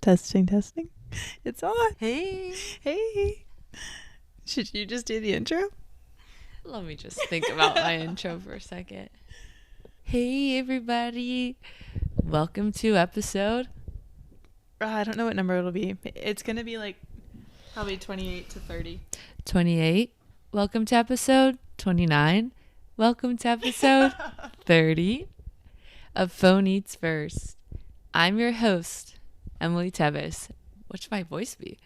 Testing. It's on. Hey. Hey. Should you just do the intro? Let me just think about my intro for a second. Hey, everybody. Welcome to episode... I don't know what number it'll be. It's going to be like probably 28 to 30. 28. Welcome to episode 29. Welcome to episode 30 of Phone Eats First. I'm your host, Emily Teves. What should my voice be?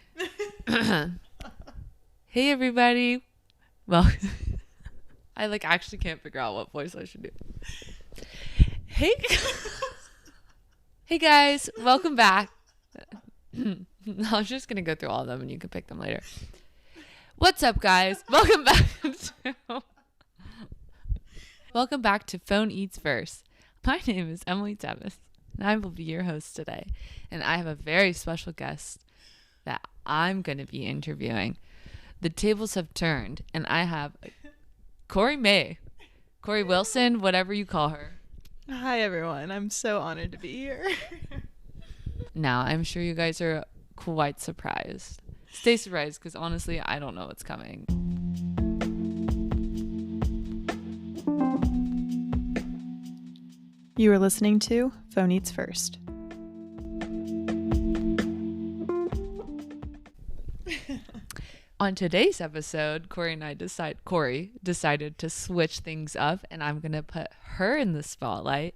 Hey, everybody. Well, I actually can't figure out what voice I should do. Hey. Hey, guys. Welcome back. I'm just going to go through all of them and you can pick them later. What's up, guys? Welcome back to Phone Eats First. My name is Emily Teves, and I will be your host today. And I have a very special guest that I'm going to be interviewing. The tables have turned, and I have Cori May. Cori Wilson, whatever you call her. Hi, everyone. I'm so honored to be here. Now, I'm sure you guys are quite surprised. Stay surprised, because honestly, I don't know what's coming. You are listening to Phone Eats First. On today's episode, Cori decided to switch things up, and I'm going to put her in the spotlight.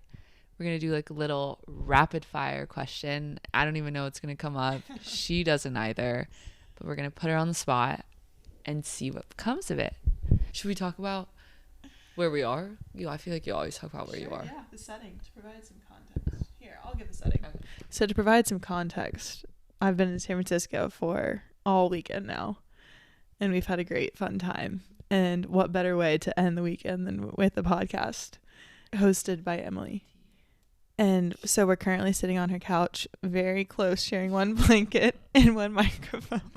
We're going to do a little rapid fire question. I don't even know what's going to come up. She doesn't either. But we're going to put her on the spot and see what comes of it. Should we talk about where we are? I feel like you always talk about where you are. Yeah, the setting to provide some context. Here, I'll give the setting. Okay. So to provide some context, I've been in San Francisco for all weekend now. And we've had a great fun time. And what better way to end the weekend than with a podcast hosted by Emily. And so we're currently sitting on her couch, very close, sharing one blanket and one microphone.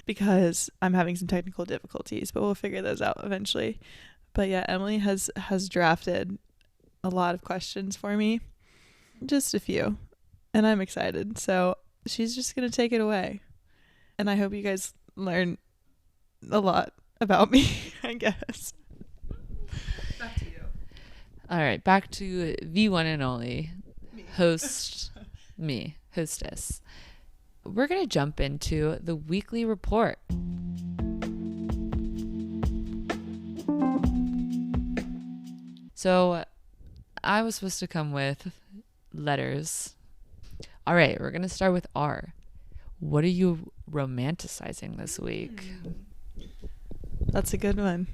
Because I'm having some technical difficulties, but we'll figure those out eventually. But yeah, Emily has drafted a lot of questions for me. Just a few. And I'm excited. So she's just going to take it away. And I hope you guys learn a lot about me, I guess. Back to you. All right, back to the one and only hostess. We're going to jump into the weekly report. So I was supposed to come with letters. All right, we're going to start with R. What are you romanticizing this week? That's a good one.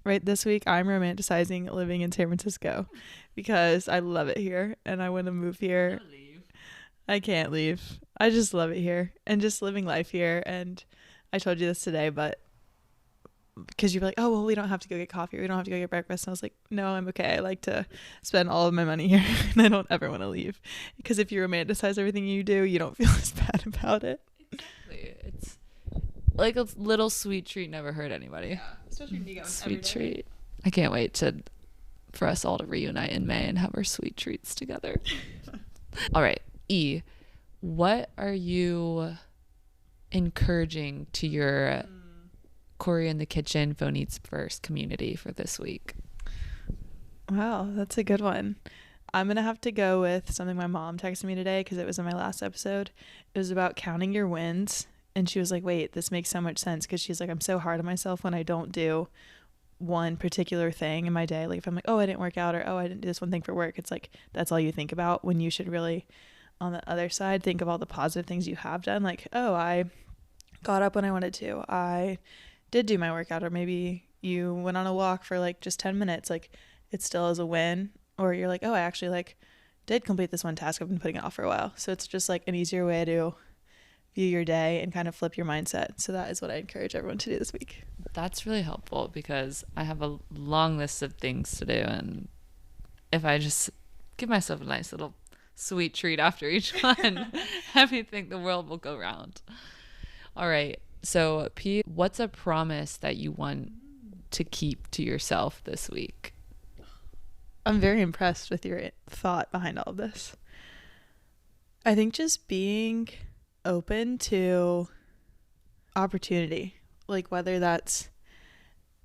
Right, this week I'm romanticizing living in San Francisco because I love it here and I want to move here. I can't leave. I just love it here and just living life here. And I told you this today, but because you're like, oh, well, we don't have to go get coffee. We don't have to go get breakfast. And I was like, no, I'm okay. I like to spend all of my money here and I don't ever want to leave. Because if you romanticize everything you do, you don't feel as bad about it. Exactly. It's like a little sweet treat never hurt anybody. Yeah, especially when you go sweet treat. I can't wait for us all to reunite in May and have our sweet treats together. All right, E. What are you encouraging to your Cori in the Kitchen Phone Eats First community for this week? Wow, that's a good one. I'm going to have to go with something my mom texted me today because it was in my last episode. It was about counting your wins. And she was like, wait, this makes so much sense. Because she's like, I'm so hard on myself when I don't do one particular thing in my day. Like if I'm like, oh, I didn't work out or, oh, I didn't do this one thing for work. It's like, that's all you think about when you should really, on the other side, think of all the positive things you have done. Like, oh, I got up when I wanted to. I did do my workout. Or maybe you went on a walk for like just 10 minutes. Like it still is a win. Or you're like, oh, I actually did complete this one task. I've been putting it off for a while. So it's just like an easier way to view your day and kind of flip your mindset. So that is what I encourage everyone to do this week. That's really helpful because I have a long list of things to do, and if I just give myself a nice little sweet treat after each one, I think the world will go round. All right, so P, what's a promise that you want to keep to yourself this week? I'm very impressed with your thought behind all of this. I think just being open to opportunity, like whether that's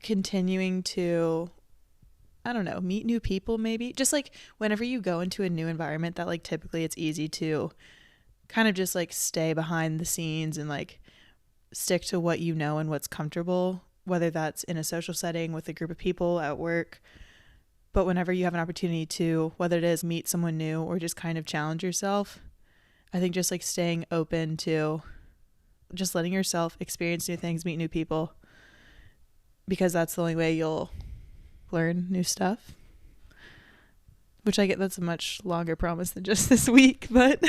continuing to, I don't know, meet new people, maybe just like whenever you go into a new environment that like typically it's easy to kind of just like stay behind the scenes and like stick to what you know and what's comfortable, whether that's in a social setting with a group of people at work. But whenever you have an opportunity to, whether it is meet someone new or just kind of challenge yourself, I think just like staying open to just letting yourself experience new things, meet new people, because that's the only way you'll learn new stuff. Which I get, that's a much longer promise than just this week, but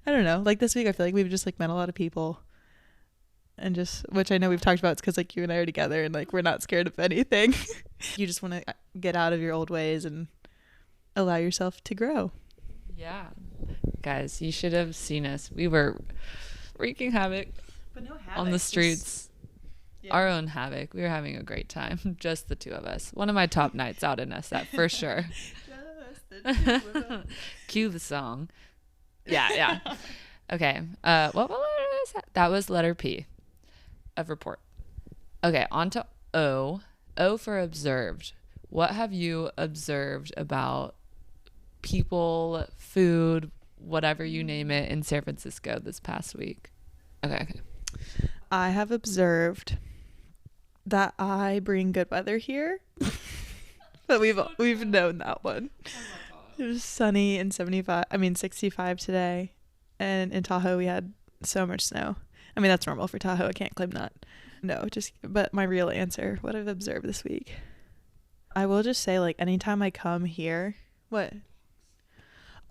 I don't know. Like this week, I feel like we've just like met a lot of people, and just, which I know we've talked about, it's because like you and I are together and like we're not scared of anything. You just want to get out of your old ways and allow yourself to grow. Yeah. Guys, you should have seen us. We were wreaking havoc, but no havoc on the streets. Yeah. Our own havoc. We were having a great time. Just the two of us. One of my top nights out in SF for sure. Just the two of us. Cue the song. Yeah. Okay. What was that? That was letter P of report. Okay, on to O. O for observed. What have you observed about people, food, whatever you name it, in San Francisco this past week? Okay. I have observed that I bring good weather here. But we've known that one. It was sunny and 65 today. And in Tahoe we had so much snow. I mean, that's normal for Tahoe. I can't claim that. No, but my real answer, what I've observed this week. I will just say, like, anytime I come here, what?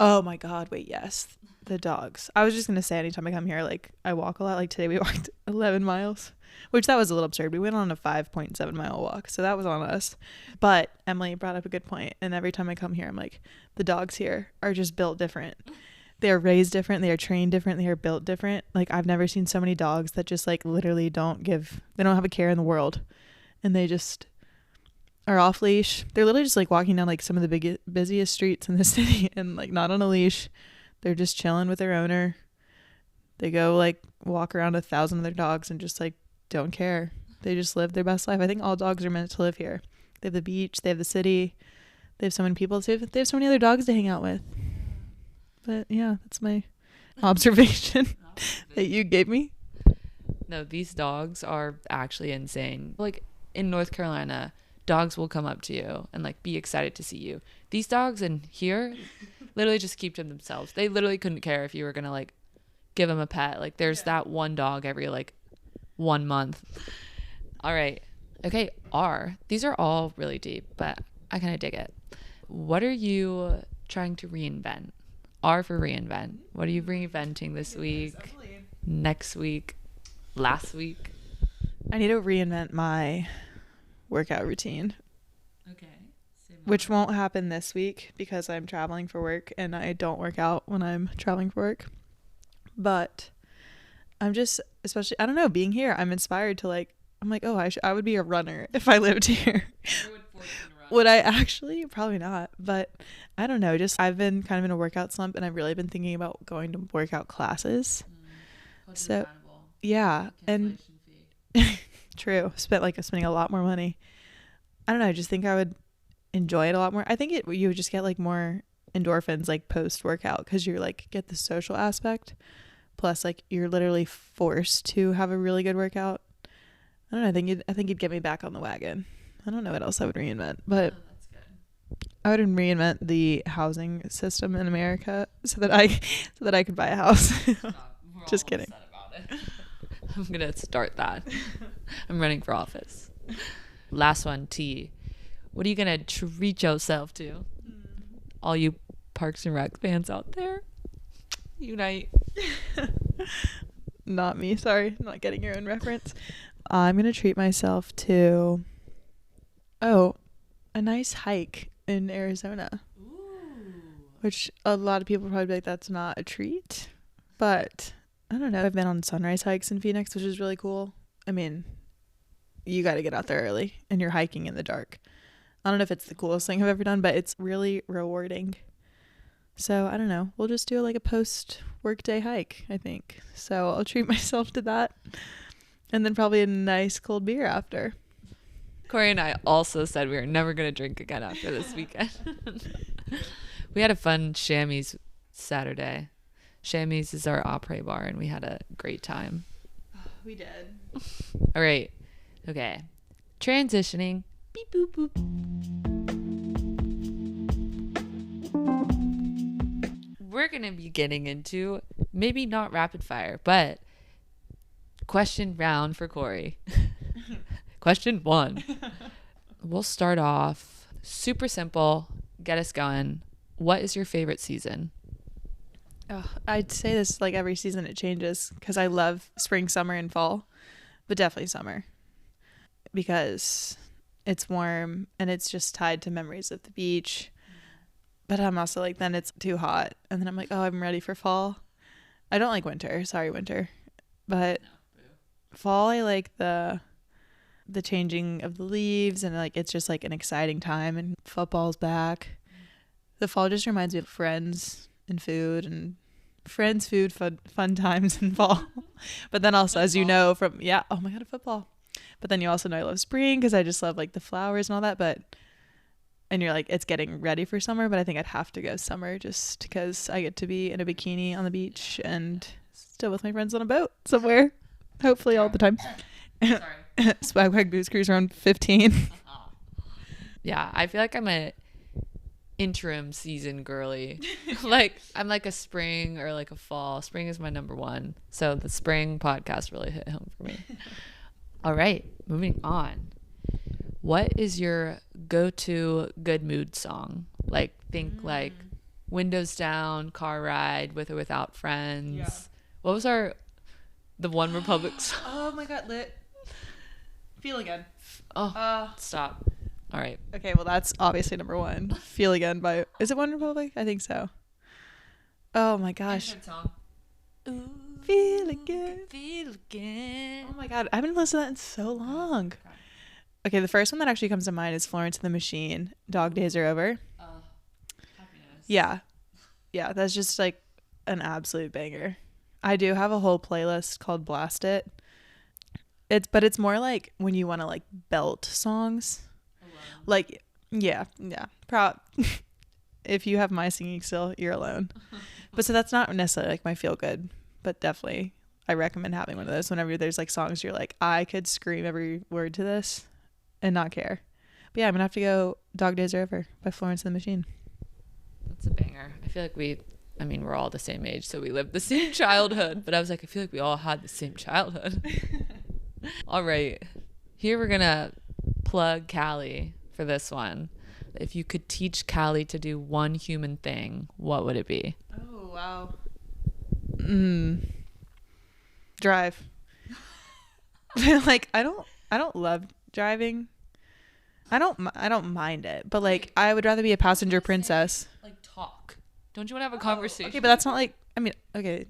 Oh my God, wait, yes. The dogs. I was just going to say, anytime I come here, like, I walk a lot. Like today we walked 11 miles, which that was a little absurd. We went on a 5.7 mile walk, so that was on us. But Emily brought up a good point, and every time I come here, I'm like, the dogs here are just built different. They are raised different. They are trained different. They are built different. Like, I've never seen so many dogs that just like literally they don't have a care in the world, and they just are off leash. They're literally just like walking down like some of the busiest streets in the city and like not on a leash. They're just chilling with their owner. They go like walk around 1,000 other dogs and just like don't care. They just live their best life. I think all dogs are meant to live here. They have the beach. They have the city. They have so many people. They have so many other dogs to hang out with. But yeah, that's my observation that you gave me. No, these dogs are actually insane. Like in North Carolina, dogs will come up to you and like be excited to see you. These dogs in here literally just keep to themselves. They literally couldn't care if you were gonna like give them a pet. Like there's that one dog every like 1 month. All right. Okay, R. These are all really deep, but I kind of dig it. What are you trying to reinvent? R for reinvent. What are you reinventing this week? Next week? Last week? I need to reinvent my workout routine. Okay. Which won't happen this week because I'm traveling for work and I don't work out when I'm traveling for work. But I'm just, especially, I don't know, being here, I'm inspired to like, I'm like, oh, I would be a runner if I lived here. Would I actually? Probably not. But I don't know. Just I've been kind of in a workout slump and I've really been thinking about going to workout classes. So yeah. And true. Spending a lot more money. I don't know. I just think I would enjoy it a lot more. I think you would just get like more endorphins like post workout because you're like get the social aspect. Plus like you're literally forced to have a really good workout. I don't know. I think you'd get me back on the wagon. I don't know what else I would reinvent, but that's good. I would reinvent the housing system in America so that I could buy a house. Just kidding. I'm gonna start that. I'm running for office. Last one, T. What are you gonna treat yourself to? All you Parks and Rec fans out there, unite. Not me. Sorry, not getting your own reference. I'm gonna treat myself to a nice hike in Arizona. Ooh. Which a lot of people probably be like, that's not a treat, but I don't know. I've been on sunrise hikes in Phoenix, which is really cool. I mean, you got to get out there early and you're hiking in the dark. I don't know if it's the coolest thing I've ever done, but it's really rewarding. So I don't know. We'll just do like a post workday hike, I think. So I'll treat myself to that. And then probably a nice cold beer after. Cori and I also said we were never going to drink again after this weekend. We had a fun Chamois Saturday. Chamois is our après bar, and we had a great time. We did. All right. Okay. Transitioning. Beep, boop, boop. We're going to be getting into maybe not rapid fire, but question round for Cori. Question 1. We'll start off super simple. Get us going. What is your favorite season? Oh, I'd say this like every season it changes because I love spring, summer, and fall, but definitely summer because it's warm and it's just tied to memories of the beach. But I'm also like, then it's too hot. And then I'm like, oh, I'm ready for fall. I don't like winter. Sorry, winter. But fall, I like the changing of the leaves, and like it's just like an exciting time, and football's back. The fall just reminds me of friends and food, and friends, food, fun times in fall. But then also, as you know from, oh my God, football. But then you also know I love spring because I just love like the flowers and all that. And you're like, it's getting ready for summer, but I think I'd have to go summer just because I get to be in a bikini on the beach and still with my friends on a boat somewhere, hopefully all the time. Sorry. Swag Booze Cruise around 15. Yeah, I feel like I'm a interim season girly. Like I'm like a spring or like a fall. Spring is my number one. So the spring podcast really hit home for me. All right, moving on. What is your go-to good mood song? Like think like windows down, car ride, with or without friends. Yeah. What was the One Republic song? Oh my God, lit. Feel Again. Oh, stop. All right. Okay, well that's obviously number 1. Feel Again by, is it One Republic? I think so. Oh my gosh. Song. Ooh, feel again. Feel again. Oh my God, I haven't listened to that in so long. Okay, the first one that actually comes to mind is Florence and the Machine. Dog Days Are Over. Happiness. Yeah, that's just like an absolute banger. I do have a whole playlist called Blast It. But it's more like when you want to like belt songs. Alone. Like, yeah. If you have my singing skill, you're alone. But so that's not necessarily like my feel good, but definitely I recommend having one of those whenever there's like songs you're like, I could scream every word to this and not care. But yeah, I'm gonna have to go Dog Days Are Over by Florence and the Machine. That's a banger. I feel like we're all the same age, so we lived the same childhood, but I was like, I feel like we all had the same childhood. All right, here we're gonna plug Callie for this one. If you could teach Callie to do one human thing, what would it be? Oh wow. Drive. Like I don't love driving. I don't mind it, but like I would rather be a passenger princess. Like talk. Don't you want to have a conversation? Okay, but that's not like, I mean, okay.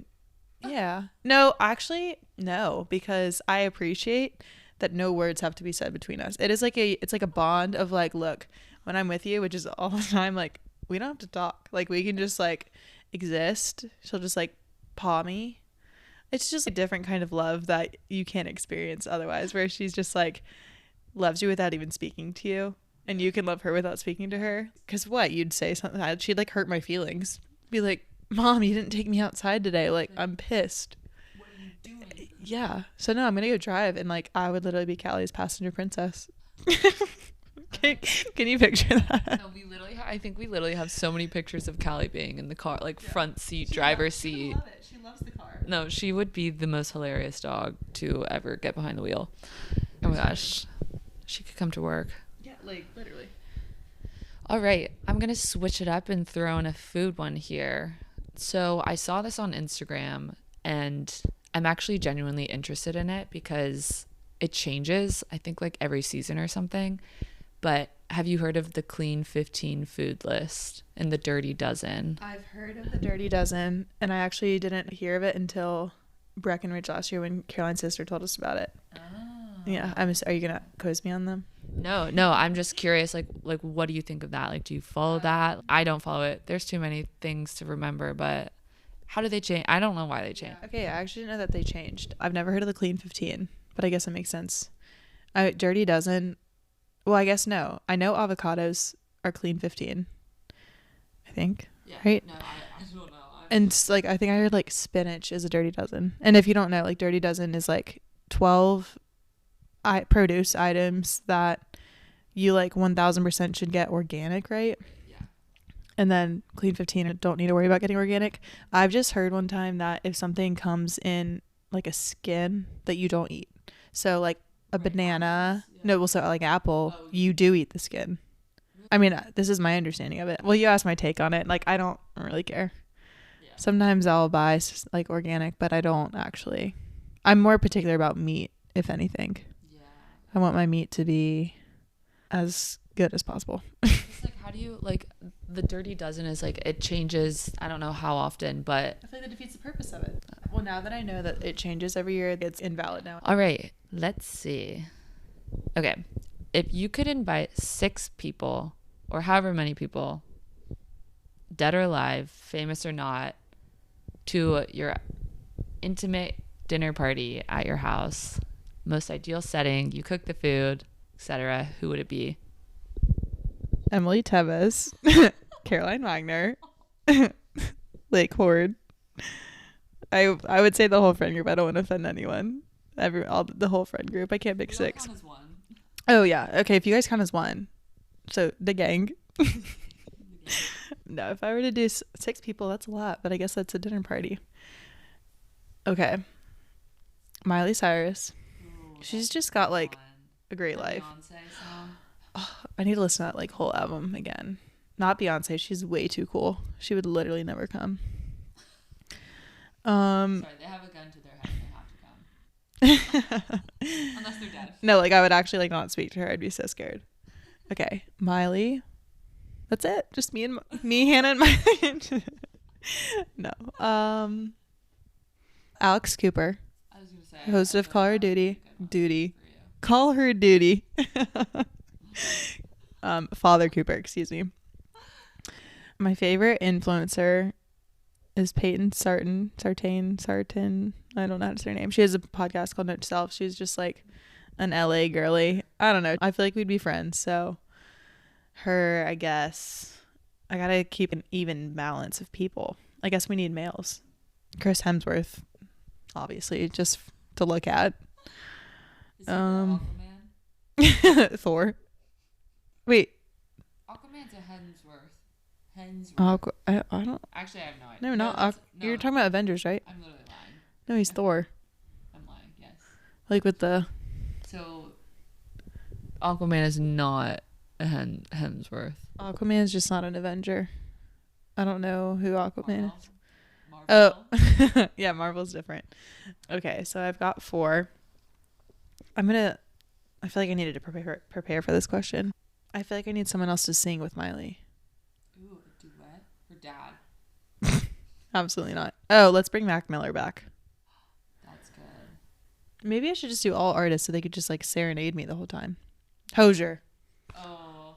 Yeah. No, actually, no, because I appreciate that no words have to be said between us. It's like a bond of like, look, when I'm with you, which is all the time, like we don't have to talk. Like we can just like exist. She'll just like paw me. It's just a different kind of love that you can't experience otherwise, where she's just like loves you without even speaking to you, and you can love her without speaking to her. Because what, you'd say something, she'd like hurt my feelings, be like, Mom, you didn't take me outside today, like I'm pissed. What are you doing? Yeah, so no, I'm gonna go drive, and like I would literally be Callie's passenger princess. Can you picture that? No, I think we literally have so many pictures of Callie being in the car, like front seat, driver's seat. Love it. She loves the car. No, she would be the most hilarious dog to ever get behind the wheel. Oh my gosh, she could come to work. Yeah, like literally. All right, I'm gonna switch it up and throw in a food one here. So I saw this on Instagram, and I'm actually genuinely interested in it because it changes, I think like every season or something. But have you heard of the Clean 15 food list and the Dirty Dozen? I've heard of the Dirty Dozen, and I actually didn't hear of it until Breckenridge last year when Caroline's sister told us about it. Oh. Yeah, are you gonna quiz me on them? No, I'm just curious, like what do you think of that? Like, do you follow that? I don't follow it. There's too many things to remember, but how do they change? I don't know why they change. Okay, I actually didn't know that they changed. I've never heard of the clean 15, but I guess it makes sense. Dirty dozen. Well, I guess no. I know avocados are clean 15. I think. Yeah. Right? No, I don't know. And like I think I heard like spinach is a dirty dozen. And if you don't know, like dirty dozen is like 12 produce items that you like 1000% should get organic, right? Yeah. And then clean 15 don't need to worry about getting organic. I've just heard one time that if something comes in like a skin that you don't eat. So like a banana, no, well, so like apple, you do eat the skin. I mean, this is my understanding of it. Well, you asked my take on it. Like, I don't really care. Yeah. Sometimes I'll buy like organic, but I don't actually. I'm more particular about meat, if anything. Yeah. I want my meat to be as good as possible. It's like, how do you, like, the dirty dozen is like, it changes, I don't know how often, but I feel like that defeats the purpose of it. Well, now that I know that it changes every year, it's invalid now. All right, let's see. Okay, if you could invite 6 people, or however many people, dead or alive, famous or not, to your intimate dinner party at your house, most ideal setting, you cook the food, etc., who would it be? Emily Teves, Caroline Wagner, Lake Horde. I would say the whole friend group. I don't want to offend anyone. The whole friend group. I can't pick 6. Count as one. Oh yeah. Okay, if you guys count as one, so the gang. No, if I were to do 6 people, that's a lot. But I guess that's a dinner party. Okay. Miley Cyrus. Ooh, she's just got like fun. A great life. Oh, I need to listen to that like whole album again. Not Beyonce. She's way too cool. She would literally never come. Sorry, they have a gun to their head and they have to come. Unless they're dead. No, like I would actually like not speak to her. I'd be so scared. Okay, Miley. That's it. Just me, Hannah, and Miley. No. Alex Cooper. I was gonna say, host of Call Her Duty. Call Her Duty. Father Cooper, excuse me. My favorite influencer is Peyton Sartain. I don't know how to say her name. She has a podcast called Note to Self. She's just like an LA girly. I don't know. I feel like we'd be friends. So her, I guess. I gotta keep an even balance of people. I guess we need males. Chris Hemsworth, obviously, just to look at. Is he Aquaman? Thor. Wait. Aquaman's a Hemsworth. I don't. Actually, I have no idea. No, not no. You're talking about Avengers, right? I'm literally lying. No, he's Thor. I'm lying. Yes. Like with the. So, Aquaman is not a Hemsworth. Aquaman is just not an Avenger. I don't know who Aquaman is. Marvel? Oh, yeah, Marvel's different. Okay, so I've got 4. I feel like I needed to prepare for this question. I feel like I need someone else to sing with Miley. Ooh, a duet? Her dad? Absolutely not. Oh, let's bring Mac Miller back. That's good. Maybe I should just do all artists so they could just like serenade me the whole time. Hosier. Oh.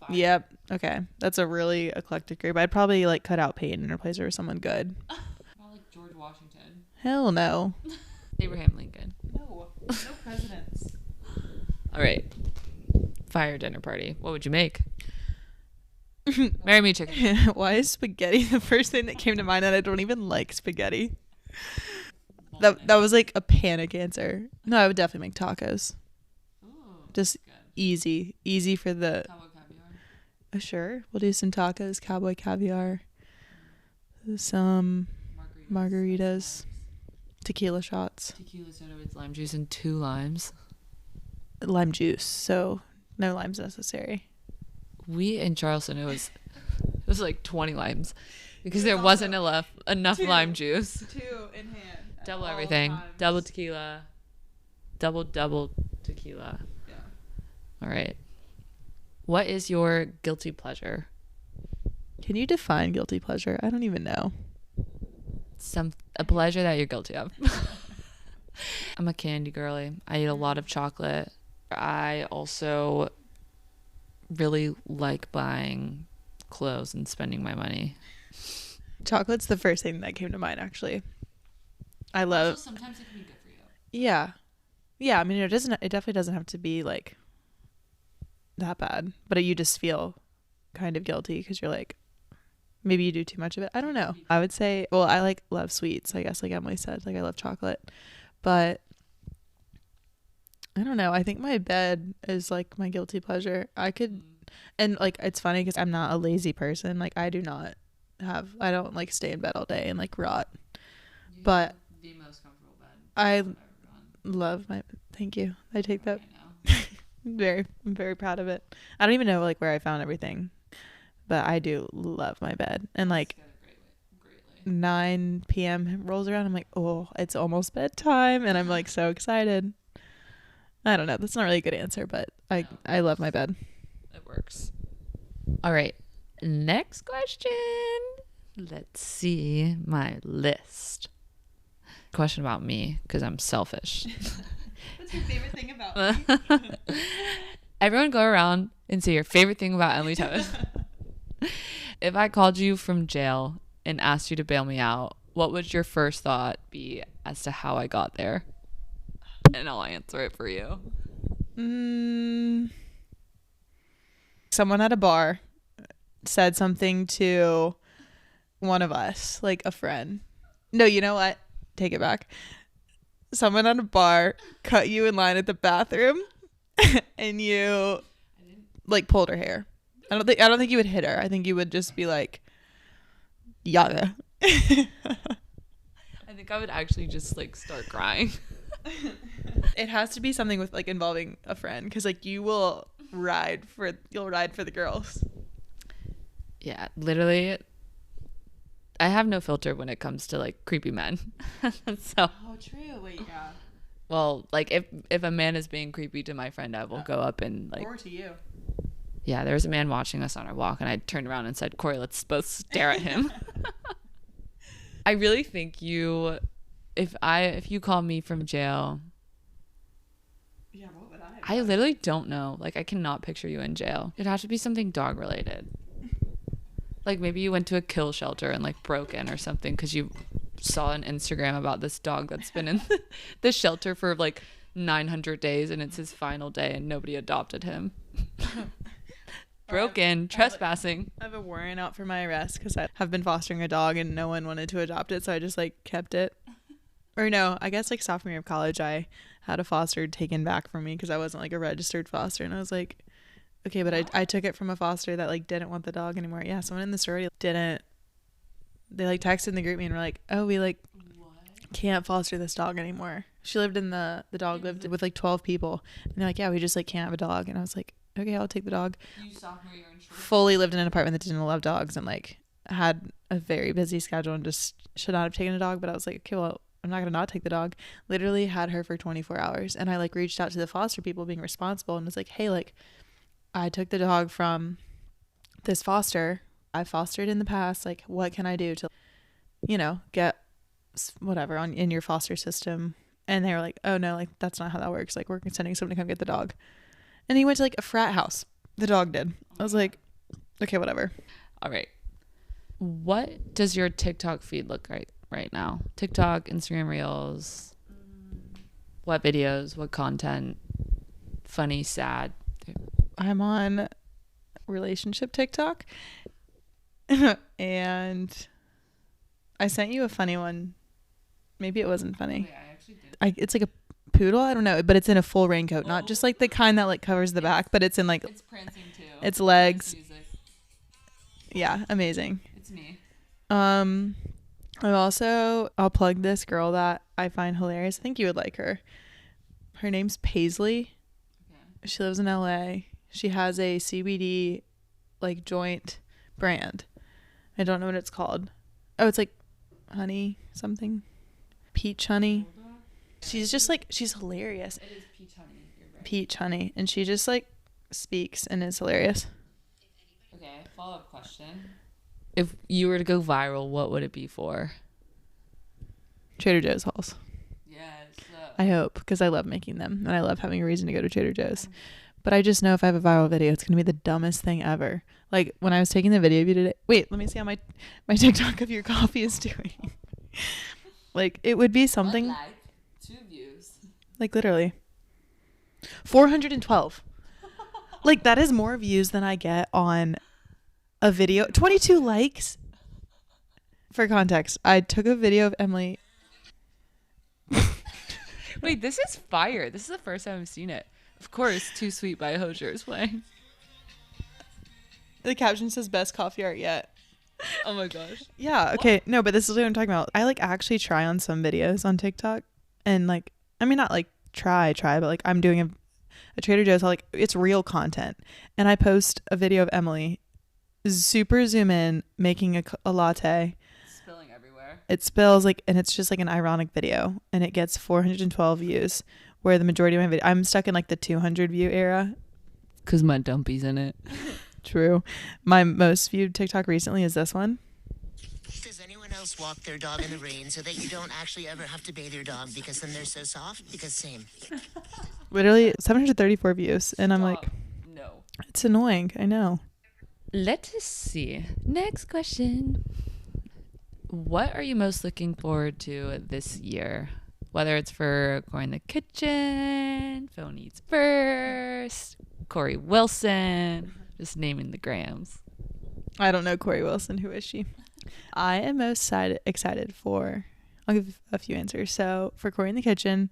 Fine. Yep. Okay. That's a really eclectic group. I'd probably like cut out Peyton and replace her with someone good. Not like George Washington. Hell no. Abraham Lincoln. No presidents. All right. Fire dinner party. What would you make? Marry me chicken. Why is spaghetti the first thing that came to mind? And I don't even like spaghetti. That was like a panic answer. No, I would definitely make tacos. Ooh, just good. Easy for the. Cowboy caviar. Sure, we'll do some tacos, cowboy caviar, some margaritas, tequila shots. Tequila soda with lime juice and 2 limes. Lime juice, so no limes necessary. We in Charleston, it was like 20 limes because there wasn't enough lime juice. 2 in hand. Double everything. Double tequila. Double tequila. Yeah. All right. What is your guilty pleasure? Can you define guilty pleasure? I don't even know. A pleasure that you're guilty of. I'm a candy girly. I eat a lot of chocolate. I also really like buying clothes and spending my money. Chocolate's the first thing that came to mind, actually. I love. Also, sometimes it can be good for you. Yeah. Yeah, I mean, it doesn't. It definitely doesn't have to be like that bad, but you just feel kind of guilty because you're like, maybe you do too much of it. I don't know. I would say, well, I like love sweets, I guess, like Emily said, like I love chocolate, but I don't know. I think my bed is like my guilty pleasure. I could, and like it's funny because I'm not a lazy person. Like I don't like stay in bed all day and like rot. But the most comfortable bed I love my. Thank you. I take that. I'm very proud of it. I don't even know like where I found everything, but I do love my bed. And like 9 p.m. rolls around, I'm like, oh, it's almost bedtime, and I'm like so excited. I don't know. That's not really a good answer, but I love my bed. It works. All right. Next question. Let's see my list. Question about me because I'm selfish. What's your favorite thing about me? Everyone go around and say your favorite thing about Emily Teves. If I called you from jail and asked you to bail me out, what would your first thought be as to how I got there? And I'll answer it for you. Someone at a bar said something to one of us, like a friend. No, you know what? Take it back. Someone at a bar cut you in line at the bathroom and you like pulled her hair. I don't think you would hit her. I think you would just be like, yada. I think I would actually just like start crying. It has to be something with like involving a friend because like you'll ride for the girls. Yeah, literally. I have no filter when it comes to like creepy men. So. Oh, true. Wait, yeah. Well, like if a man is being creepy to my friend, I will go up and like. Or to you. Yeah, there was a man watching us on our walk, and I turned around and said, "Cori, let's both stare at him." I really think if you call me from jail. Yeah, what would I literally don't know. Like, I cannot picture you in jail. It'd have to be something dog related. Like maybe you went to a kill shelter and like broke in or something because you saw an Instagram about this dog that's been in the shelter for like 900 days and it's his final day and nobody adopted him. Broken, trespassing. I have a warrant out for my arrest because I have been fostering a dog and no one wanted to adopt it, so I just like kept it. Or no, I guess like sophomore year of college I had a foster taken back from me because I wasn't like a registered foster, and I was like, okay, but I took it from a foster that like didn't want the dog anymore. Yeah, someone in the sorority didn't. They like texted in the group me and were like, oh, we like can't foster this dog anymore. She lived in the dog lived with like 12 people, and they're like, yeah, we just like can't have a dog. And I was like, okay, I'll take the dog. You sophomore year in short. Fully lived in an apartment that didn't allow dogs and like had a very busy schedule and just should not have taken a dog. But I was like, okay, well, I'm not gonna not take the dog. Literally had her for 24 hours, and I like reached out to the foster people being responsible and was like, hey, like I took the dog from this foster. I fostered in the past. Like, what can I do to, get whatever in your foster system? And they were like, oh no, like that's not how that works. Like we're sending someone to come get the dog. And he went to like a frat house. The dog did. I was like, okay, whatever. All right. What does your TikTok feed look like right now? TikTok, Instagram Reels. What videos? What content? Funny, sad. I'm on relationship TikTok. And I sent you a funny one. Maybe it wasn't funny. Oh, yeah, I actually did. It's like a poodle, I don't know, but it's in a full raincoat, not just like the kind that like covers the back, but it's in like it's prancing too. Its legs. Yeah, amazing. It's me. I'll plug this girl that I find hilarious. I think you would like her. Her name's Paisley. Okay. She lives in LA. She has a CBD like joint brand. I don't know what it's called. Oh, it's like honey something. Peach honey. She's just like, she's hilarious. It is peach honey. You're right. Peach honey. And she just like speaks and is hilarious. Okay, follow-up question. If you were to go viral, what would it be for? Trader Joe's hauls. Yes. I hope, because I love making them and I love having a reason to go to Trader Joe's. But I just know if I have a viral video, it's going to be the dumbest thing ever. Like when I was taking the video of you today. Wait, let me see how my TikTok of your coffee is doing. Like it would be something. 1 like, 2 views. Like literally. 412. Like that is more views than I get on a video. 22 likes. For context, I took a video of Emily. Wait, this is fire. This is the first time I've seen it. Of course, Too Sweet by Hozier is playing. The caption says best coffee art yet. Oh my gosh. Yeah, okay. What? No, but this is what I'm talking about. I like actually try on some videos on TikTok and like, I mean, not like try, but like I'm doing a Trader Joe's, like it's real content. And I post a video of Emily super zoom in making a latte. Spilling everywhere. It spills like, and it's just like an ironic video and it gets 412 views where the majority of my video, I'm stuck in like the 200 view era. Cause my dumpy's in it. True. My most viewed TikTok recently is this one. Does anyone else walk their dog in the rain so that you don't actually ever have to bathe your dog because then they're so soft? Because same. Literally 734 views. And I'm like, no. It's annoying. I know. Let us see. Next question. What are you most looking forward to this year? Whether it's for Cori in the Kitchen, Phone Eats First, Cori Wilson, just naming the grams. I don't know Cori Wilson. Who is she? I am most excited for, I'll give a few answers. So for Cori in the Kitchen,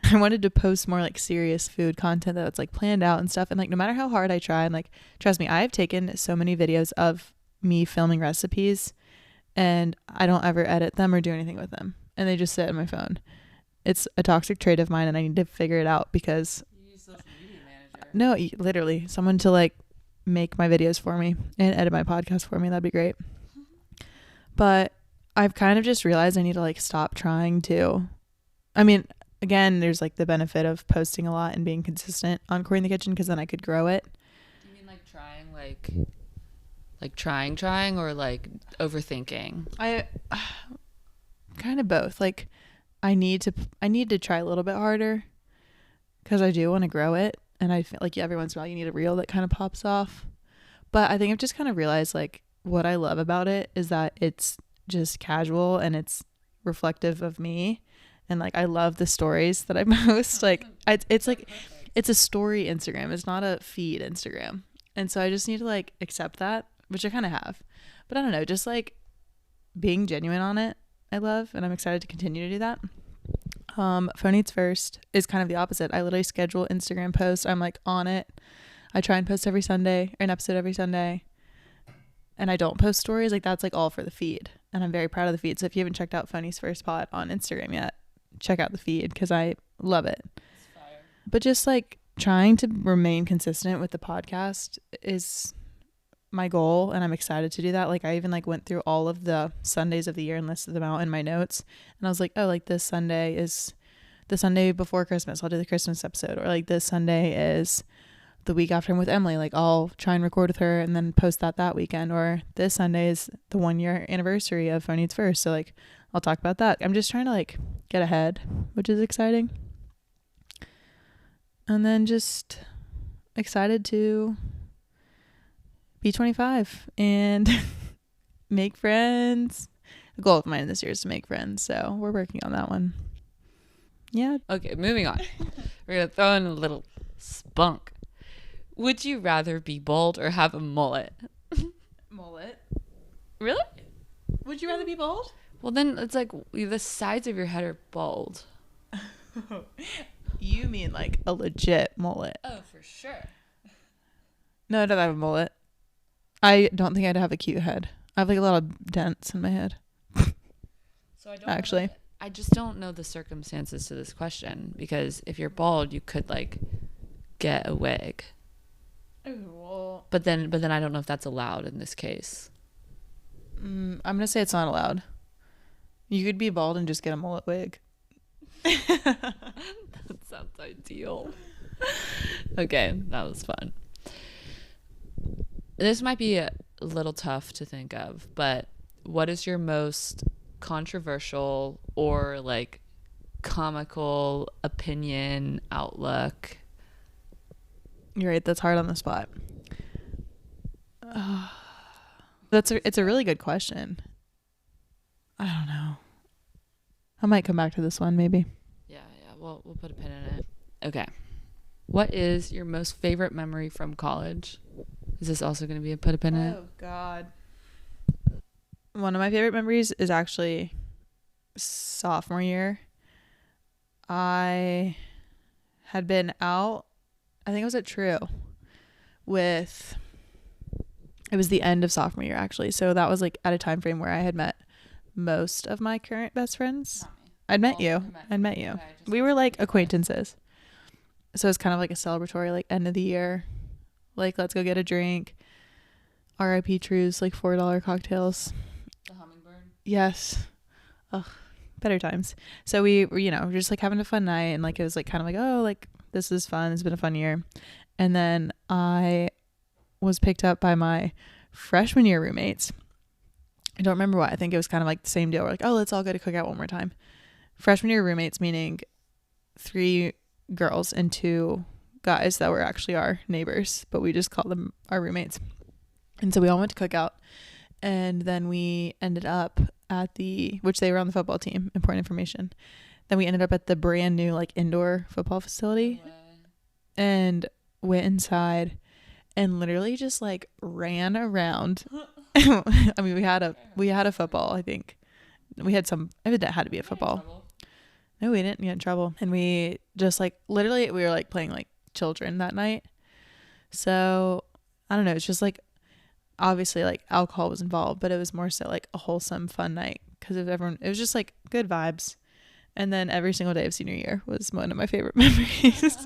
I wanted to post more like serious food content that's like planned out and stuff. And like no matter how hard I try, and like trust me, I've taken so many videos of me filming recipes and I don't ever edit them or do anything with them. And they just sit on my phone. It's a toxic trait of mine and I need to figure it out because You use social media manager. no, literally someone to like make my videos for me and edit my podcast for me. That'd be great. But I've kind of just realized I need to like stop trying to, I mean, again, there's like the benefit of posting a lot and being consistent on Cori in the Kitchen because then I could grow it. Do you mean like trying or like overthinking? I kind of both. Like I need to try a little bit harder because I do want to grow it. And I feel like every once in a while you need a reel that kind of pops off. But I think I've just kind of realized like what I love about it is that it's just casual and it's reflective of me. And like I love the stories that I post. Like it's like it's a story Instagram. It's not a feed Instagram. And so I just need to like accept that, which I kind of have. But I don't know, just like being genuine on it, I love, and I'm excited to continue to do that. Phone Eats First is kind of the opposite. I literally schedule Instagram posts. I'm like on it. I try and post every Sunday, or an episode every Sunday. And I don't post stories. Like that's like all for the feed. And I'm very proud of the feed. So if you haven't checked out Phone Eats First Pod on Instagram yet, check out the feed because I love it. But just like trying to remain consistent with the podcast is my goal, and I'm excited to do that. Like I even like went through all of the Sundays of the year and listed them out in my notes, and I was like, oh, like this Sunday is the Sunday before Christmas, I'll do the Christmas episode, or like this Sunday is the week after I'm with Emily, like I'll try and record with her and then post that weekend, or this Sunday is the 1-year anniversary of Phone Eats First, so like I'll talk about that. I'm just trying to like get ahead, which is exciting. And then just excited to be 25 and make friends. The goal of mine this year is to make friends, so we're working on that one. Yeah. Okay, moving on. We're going to throw in a little spunk. Would you rather be bald or have a mullet? Mullet? Really? Would you rather be bald? Well, then it's like the sides of your head are bald. You mean like a legit mullet? Oh, for sure. No, I don't have a mullet. I don't think I'd have a cute head. I have like a lot of dents in my head. So I don't actually. I just don't know the circumstances to this question, because if you're bald, you could like get a wig. Well, but then I don't know if that's allowed in this case. I'm gonna say it's not allowed. You could be bald and just get a mullet wig. That sounds ideal. Okay, that was fun. This might be a little tough to think of, but what is your most controversial or like comical opinion, outlook? You're right. That's hard on the spot. It's a really good question. I don't know. I might come back to this one maybe. Yeah. We'll put a pin in it. Okay. What is your most favorite memory from college? Is this also going to be a put a pin in it? Oh God. One of my favorite memories is actually sophomore year. I had been out, I think I was at True it was the end of sophomore year actually. So that was like at a time frame where I had met most of my current best friends. I'd met you. Okay, we were like acquaintances. So it's kind of like a celebratory like end of the year. Like let's go get a drink. R.I.P. True's like $4 cocktails. The Hummingbird? Yes. Ugh, better times. So we were, we're just like having a fun night, and like it was like kind of like, oh, like this is fun. It's been a fun year. And then I was picked up by my freshman year roommates. I don't remember why. I think it was kind of like the same deal. We're like, oh, let's all go to cookout one more time. Freshman year roommates, meaning 3 girls and 2 guys that were actually our neighbors, but we just called them our roommates. And so we all went to cookout, and then we ended up at which they were on the football team, important information. Then we ended up at the brand new like indoor football facility and went inside and literally just like ran around. I mean, we had a football, I think. We had it had to be a football. No, we didn't get in trouble. And we just like, literally, we were like playing like children that night. So I don't know. It's just like, obviously like alcohol was involved, but it was more so like a wholesome, fun night because of everyone. It was just like good vibes. And then every single day of senior year was one of my favorite memories.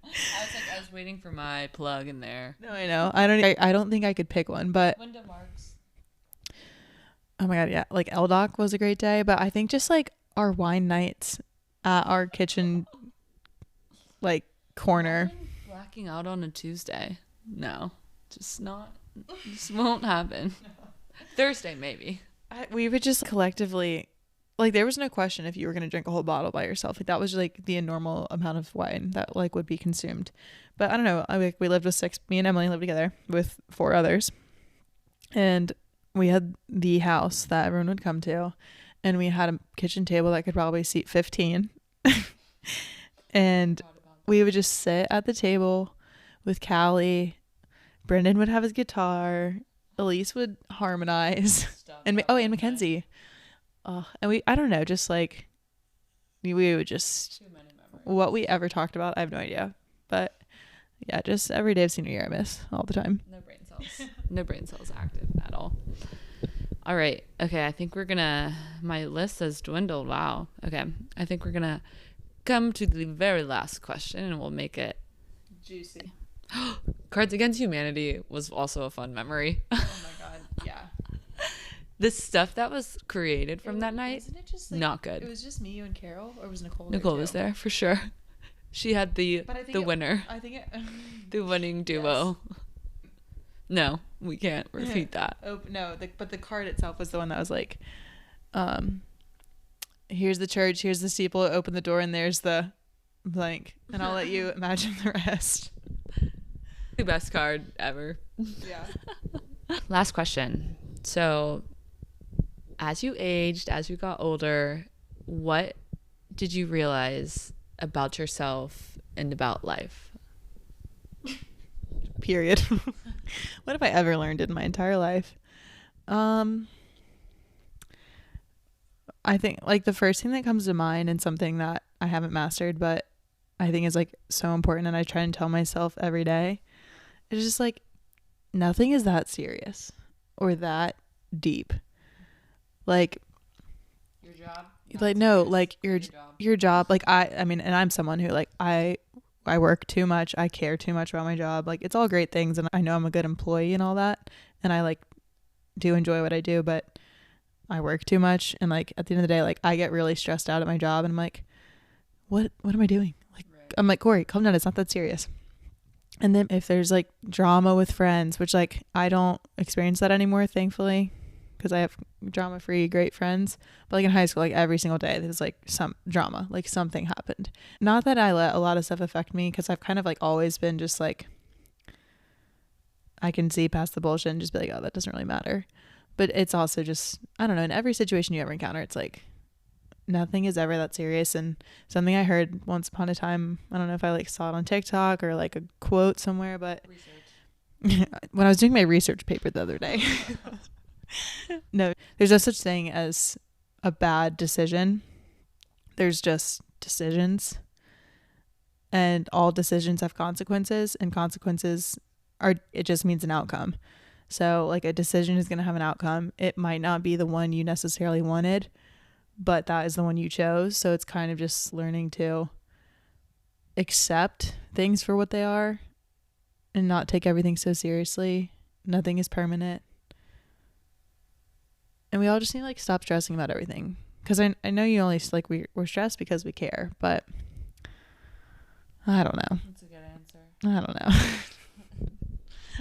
I was waiting for my plug in there. No, I know. I don't think I could pick one, but Linda Marks. Oh my God, yeah. Like LDOC was a great day, but I think just like our wine nights at our kitchen like corner. Blacking out on a Tuesday. No. Just won't happen. Thursday maybe. We would just collectively, like there was no question if you were going to drink a whole bottle by yourself. Like that was like the normal amount of wine that like would be consumed. But I don't know. We lived with 6, me and Emily lived together with 4 others. And we had the house that everyone would come to. And we had a kitchen table that could probably seat 15. And we would just sit at the table with Callie. Brendan would have his guitar. Elise would harmonize. And Mackenzie. And I don't know, just like we would just, what we ever talked about, I have no idea. But yeah, just every day of senior year I miss all the time. No brain cells active at all. All right. Okay. I think my list has dwindled. Wow. Okay. I think we're going to come to the very last question and we'll make it juicy. Cards Against Humanity was also a fun memory. Oh my God. Yeah. The stuff that was created from that night, wasn't it just like, not good. It was just me, you, and Carol, or was Nicole? Nicole was there for sure. She had the winner. I think the winning duo. Yes. No, we can't repeat that. Oh no! But the card itself was the one that was like, here's the church, here's the steeple. Open the door, and there's the blank. And I'll let you imagine the rest. The best card ever. Yeah. Last question. So, as you aged, as you got older, what did you realize about yourself and about life? Period. What have I ever learned in my entire life? I think like the first thing that comes to mind, and something that I haven't mastered but I think is like so important, and I try and tell myself every day, it's just like nothing is that serious or that deep. Like your job, like no, like your job. Like I mean, and I'm someone who like I work too much. I care too much about my job. Like it's all great things, and I know I'm a good employee and all that, and I like do enjoy what I do, but I work too much, and like at the end of the day, like I get really stressed out at my job, and I'm like, what am I doing? Like right. I'm like, Cori, calm down, it's not that serious. And then if there's like drama with friends, which like I don't experience that anymore, thankfully, because I have drama-free great friends. But like in high school, like every single day there's like some drama, like something happened. Not that I let a lot of stuff affect me, because I've kind of like always been just like, I can see past the bullshit and just be like, oh, that doesn't really matter. But it's also just, I don't know, in every situation you ever encounter, it's like nothing is ever that serious. And something I heard once upon a time, I don't know if I like saw it on TikTok or like a quote somewhere, but when I was doing my research paper the other day, no, there's no such thing as a bad decision. There's just decisions, and all decisions have consequences, and consequences it just means an outcome. So like a decision is going to have an outcome. It might not be the one you necessarily wanted, but that is the one you chose. So it's kind of just learning to accept things for what they are and not take everything so seriously. Nothing is permanent. And we all just need to like stop stressing about everything. Because I know you only like we're stressed because we care, but I don't know. That's a good answer. I don't know.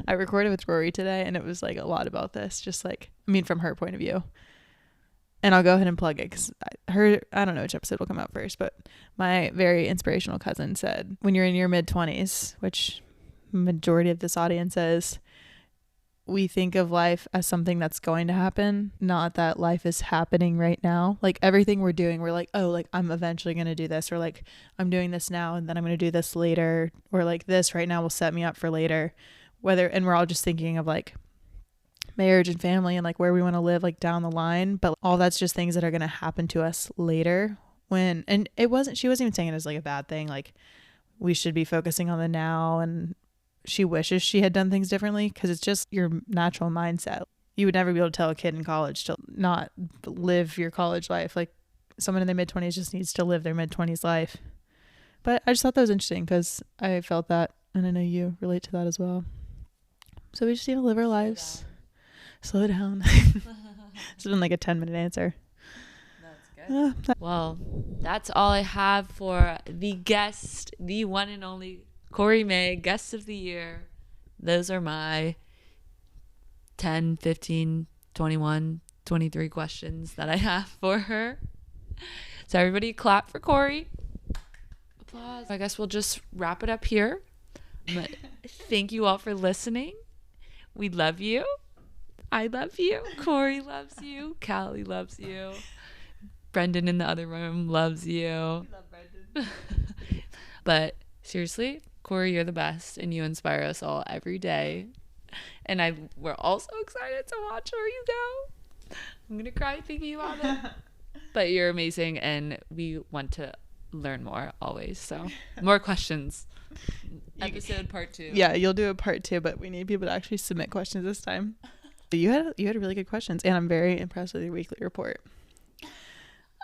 I recorded with Rory today, and it was like a lot about this, just like, I mean, from her point of view. And I'll go ahead and plug it, because I don't know which episode will come out first, but my very inspirational cousin said, when you're in your mid-20s, which majority of this audience is, we think of life as something that's going to happen, not that life is happening right now. Like everything we're doing, we're like, oh, like I'm eventually going to do this, or like I'm doing this now and then I'm going to do this later, or like this right now will set me up for later. And we're all just thinking of like marriage and family and like where we want to live like down the line, but all that's just things that are going to happen to us later. And she wasn't even saying it as like a bad thing, like we should be focusing on the now, and she wishes she had done things differently, because it's just your natural mindset. You would never be able to tell a kid in college to not live your college life. Like someone in their mid-20s just needs to live their mid-20s life. But I just thought that was interesting, because I felt that, and I know you relate to that as well. So we just need to live our lives. Slow down. It's been like a 10-minute answer. That's good. Well, that's all I have for the guest, the one and only Cori May, guest of the year. Those are my 10, 15, 21, 23 questions that I have for her. So everybody clap for Cori. Applause. I guess we'll just wrap it up here. But thank you all for listening. We love you. I love you. Cori loves you. Callie loves you. Brendan in the other room loves you. I love Brendan. But seriously, Cori, you're the best, and you inspire us all every day. And we're also excited to watch where you go. I'm gonna cry thinking about it. But you're amazing, and we want to learn more always. So more questions. Episode part 2. Yeah, you'll do a part 2, but we need people to actually submit questions this time. You had really good questions, and I'm very impressed with your weekly report.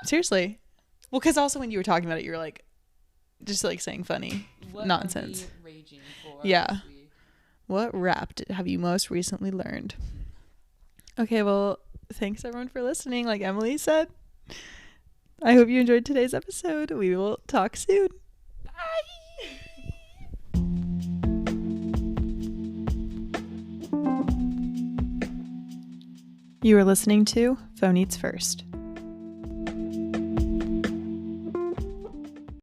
Seriously. Well, because also when you were talking about it, you were like, just like saying funny nonsense. Are we raging for? Yeah. What rap have you most recently learned? Okay, well, thanks everyone for listening. Like Emily said, I hope you enjoyed today's episode. We will talk soon. Bye. You are listening to Phone Eats First.